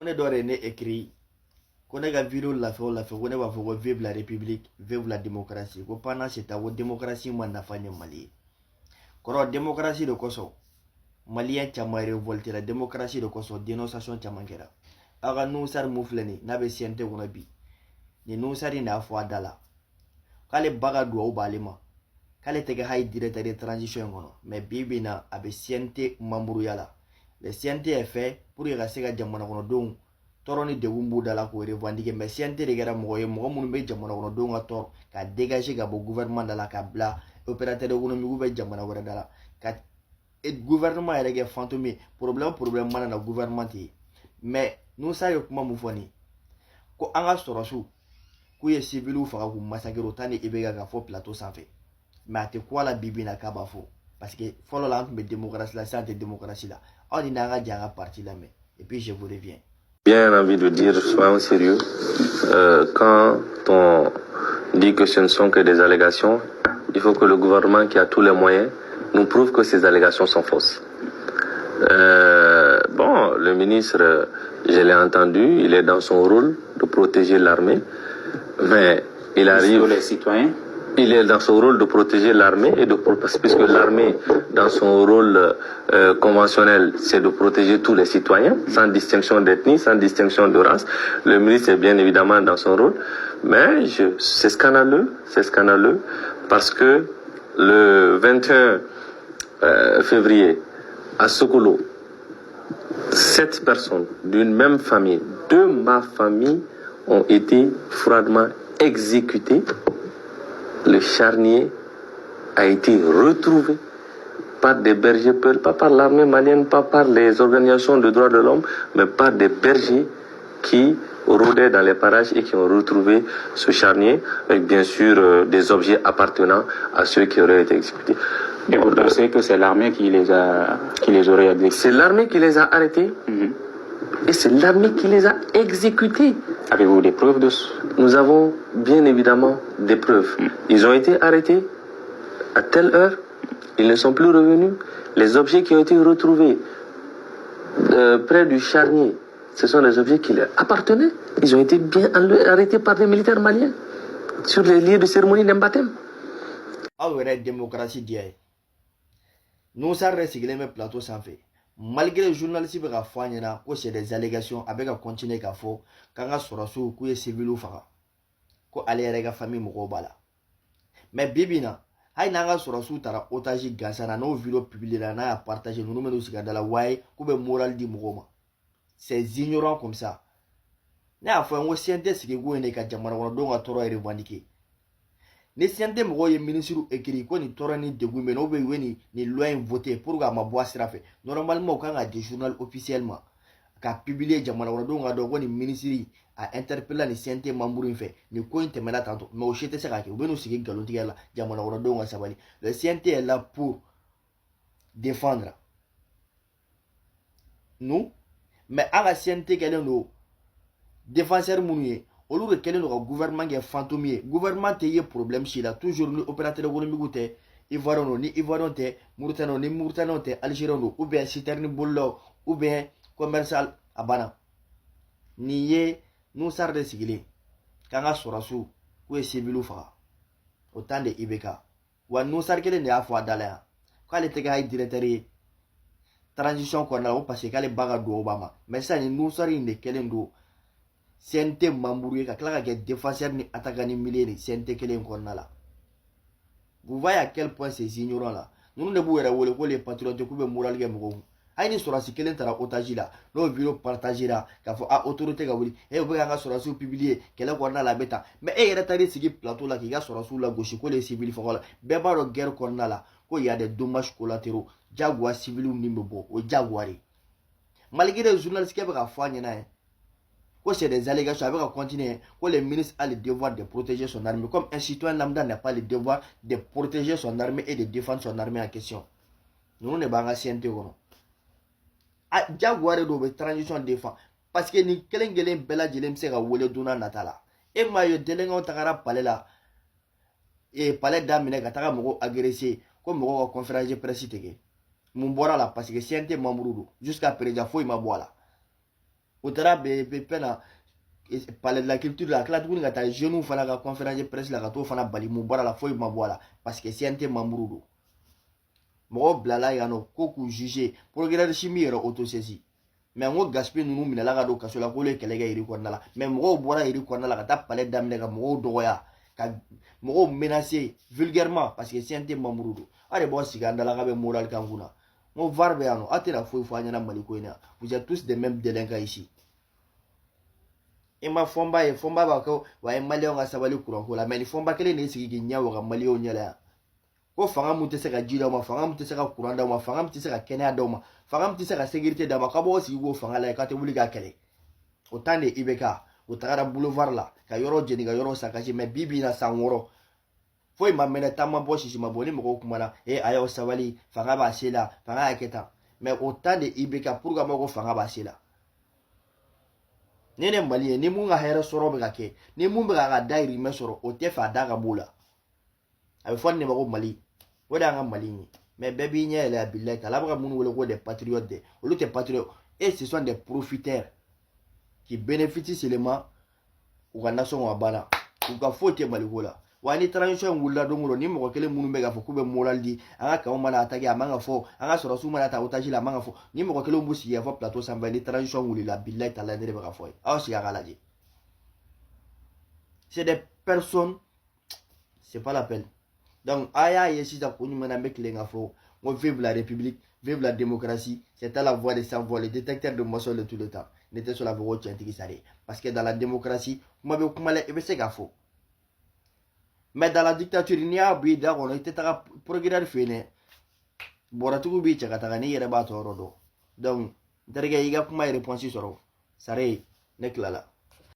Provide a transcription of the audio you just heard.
On est d'origine écrit qu'on est vidéo la fait qu'on est va faire vivre la république, vivre la démocratie. Qu'on pendant cette année démocratie moi n'a pas Mali. Quand démocratie de Kosovo, Malien chama révolté la démocratie de Kosovo dénonciation chama kera. Aga nous sar moufleni n'a be siente on bi. Ni nous sari n'a foi dala. Kale baga do au balima. Kale tege hay directeur de transition ngono. Mais bibi na abe siente mamuru yala. Le siente est fait pour y rester à jamana kono don. Toroni de wumbu dala ko revendiquer mais siente de gara moye mo mun be jamana kono don a tor ka dégager ka bo gouvernement dala ka bla opérateur économique be jamana wara dala ka et gouvernement yɛrɛ fantôme problème mana na gouvernement te mais nous ça yo kuma mun fɔ ni ko an ka sɔrɔsiw k'u ye civiliw faga k'u massacrer o tan ni i bɛ ka fɔ plateau sanfɛ mais a tɛ ko a la bi bi in na k'a b'a fɔ parce que fɔlɔ la an tun bɛ démocratie la sisan tɛ démocratie la aw ni n'an ka jɛ an ka parti lamɛn et puis je vous reviens. Bien envie de dire, soyons sérieux. Quand on dit que ce ne sont que des allégations, il faut que le gouvernement qui a tous les moyens nous prouve que ces allégations sont fausses. Bon, le ministre, je l'ai entendu, il est dans son rôle de protéger l'armée, mais il arrive... les citoyens. Il est dans son rôle de protéger l'armée et puisque l'armée, dans son rôle conventionnel, c'est de protéger tous les citoyens, sans distinction d'ethnie, sans distinction de race. Le ministre est bien évidemment dans son rôle, mais c'est scandaleux, parce que le 21 février, à Sokolo, 7 personnes d'une même famille, de ma famille, ont été froidement exécutées. Le charnier a été retrouvé par des bergers, pas par l'armée malienne, pas par les organisations de droits de l'homme, mais par des bergers qui rôdaient dans les parages et qui ont retrouvé ce charnier, avec bien sûr des objets appartenant à ceux qui auraient été exécutés. Et vous pensez que c'est l'armée qui les aurait exécutés? C'est l'armée qui les a arrêtés. Et c'est l'armée qui les a exécutés. Avez-vous des preuves de ce? Nous avons bien évidemment des preuves. Ils ont été arrêtés à telle heure, ils ne sont plus revenus. Les objets qui ont été retrouvés près du charnier, ce sont des objets qui leur appartenaient. Ils ont été bien arrêtés par des militaires maliens sur les lieux de cérémonie d'un baptême. Ah ouais, démocratie d'hier. Nous ça reste le plateau sans fait. Malgré les journalistes qui ont fait des allégations, avec continuer à faire, quand on a sorti les civils, ko ale yɛrɛ ka famille mɔgɔw b'a la mais bibi na hali n'an ka sɔrɔsiw taara otage gansan na n'o vidéo publié la n'a y'a partagé ninnu bɛ n'u sigi a da la waaye k'u bɛ moral di mɔgɔw ma c'est ignorant comme ça ne y'a fɔ n ko CNT sigi ko ye ne ka jamana kɔnɔdenw ka tɔɔrɔ revendiquer ni CNT mɔgɔw ye ministre écrit ko nin tɔɔrɔ ni degun bɛ yen ou bien u ye nin loi in voté pour k'a ma bɔ a sira fɛ normalement u kan ka di journal officiellement ka publier jamana kɔnɔdenw ka dɔn ko nin ministre a interpellé ni CNT membre in fɛ nin ko in tɛmɛna tantôt mais o si tɛ se ka kɛ u bɛ n'u sigi nkalontigɛ la jamana kɔnɔdenw ka sabali le CNT est là pour défendre nous mais an ka CNT kɛlen don défenseur minnu ye olu de kɛlen don ka gouvernement kɛ fantôme ye gouvernement tɛ ye problème si la toujours ni opérateur économique tɛ Ivoirien don ni Ivoirien tɛ Mauritaniens don ni Mauritaniens tɛ Algériens don ou bien citerne bolilaw ou bien commercial a banna nin ye nous sar de sigilen k'an ka sɔrɔsiw k'u ye civiliw faga o temps de IBK wa nous sar kelen de y'a fɔ a da la yan k'ale tɛ kɛ directeur ye transition kɔnɔna la ko parce que k'ale ba ka duwawu b'a ma mais sisan nin nous sar in de kɛlen don CNT membre ye ka tila ka kɛ défenseur ni attaquant ni milieu ni CNT kelen kɔnɔna la vous voyez à quel point ces ignorants là ninnu de b'u yɛrɛ wele ko les patriotes k'u bɛ moral kɛ mɔgɔw kun hali ni sɔrɔsi kelen taara otage la n'o vidéo partagé la k'a fɔ a autorité ka wuli u bɛ k'an ka sɔrɔsiw publier kɛlɛ kɔnɔna la a bɛ tan mais e yɛrɛ taar'i sigi plateau la k'i ka sɔrɔsiw lagosi ko les civils fagaw la bɛɛ b'a dɔn guerre kɔnɔna la ko y a des dommages collatéraux jagoya civiliw ni bɛ bɔ o jagoya de malgré journaliste kɛ bɛ ka fɔ a ɲɛna ye ko c'est des allégations a bɛ ka continuer ko le ministre a le devoir de protéger son armée comme un citoyen lambda n'a pas le devoir de protéger son armée et de défendre son armée en question ninnu de b'an ka CNT kɔnɔ jagoya de bɛ transition défend parce que nin kelen kelen bɛɛ lajɛlen bɛ se ka wele don n'a nata la e m'a ye délégués tagara palais la palais daminɛ ka taga mɔgɔw agresser ko mɔgɔw ka conférence de presse tigɛ mun bɔra la parce que CNT membre don jusqu'à présent foyi ma bɔ a la o taara fɛn na palais de la culture la kila tuguni ka taa jeunes fana ka conférence de presse la ka t'o fana bali mun bɔra la foyi ma bɔ a la parce que CNT membre don mɔgɔw bilala yan nɔ ko k'u juger procureur Chimi yɛrɛ autosaisi mais n ko Gaspé ninnu minɛla ka don kaso la k'olu ye kɛlɛ kɛ Iri kɔnɔna la mais mɔgɔw bɔra Iri kɔnɔna la ka taa palais daminɛ ka mɔgɔw dɔgɔya ka mɔgɔw menacer vulgairement parce que CNT membre don a de b'aw sigi an dala k'a bɛ moral kan kun na n ko VAR bɛ yan nɔ a tɛna foyi fɔ an ɲɛna Mali ko in na vous êtes tous des mêmes délinquants ici. I ma fɔnba ye fɔnba b'a ko wa ye maliyɛnw ka sabali kuranko la mais ni fɔnba kelen de sigi k'i ɲɛ waga maliyɛnw ɲɛ la yan ko fanga mun tɛ se ka ji d'aw ma fanga mun tɛ se ka kuran d'aw ma fanga mun tɛ se ka kɛnɛya d'aw ma fanga mun tɛ se ka sécurité d'aw ma k'a b'aw sigi k'o fanga la k'a tɛ wuli k'a kɛlɛ o temps de IBK o tagara boulevard la ka yɔrɔ jeni ka yɔrɔ saccagé mais bi bi in na san 6 foyi ma mɛnɛ taa ma bɔ sisi ma bɔ ni mɔgɔw kumana a y'aw sabali fanga b'a se la fanga y'a kɛ tan mais au temps de IBK pour que mɔgɔw ko fanga b'a se la ni ne Mali ye ni mun ka hɛrɛ sɔrɔ bɛ ka kɛ ni mun bɛ ka dahirimɛ sɔrɔ o tɛ fɛ a da ka b'o la a bɛ fɔ nin de ma ko Mali o de y'an ka Mali ye mais bɛɛ b'i ɲɛ yɛlɛ a bilayi ta la bɛ ka minnu wele ko des patriotes dɛ olu tɛ patriotes et ce sont des profiteurs qui bénéficient seulement u ka nation ka bana u ka foyi tɛ Mali ko la wa ni transition wulila don o don ni mɔgɔ kelen minnu bɛ k'a fɔ k'u bɛ moral di an ka kanw mana attaqué a man ka fɔ an ka sɔrɔsiw mana ta otage la a man ka fɔ ni mɔgɔ kelen b'u sigi ka fɔ plateau sanfɛ ni transition wulila bilayi ta la ne de bɛ ka fɔ ye aw sigi a ka lajɛ c'est des personnes c'est pas la peine donc a y'a ye sisan ko ɲuman na n bɛ tilen ka fɔ ko vive la république vive la démocratie c'est à la voix des sans voix le détecteur de mensonges de tout le temps ne tɛ sɔn a fɔ ko tiɲɛtigi sa de parce que dans la démocratie kuma bɛ kuma la i bɛ se k'a fɔ mais dans la dictature n'i y'a b'i da kɔnɔ i tɛ taga procureur fɛ yen dɛ bɔrɔtigiw b'i cɛ ka taga n'i yɛrɛ b'a tɔ yɔrɔ dɔn donc n terikɛ i ka kuma ye réponse sɔrɔ sare ne tilala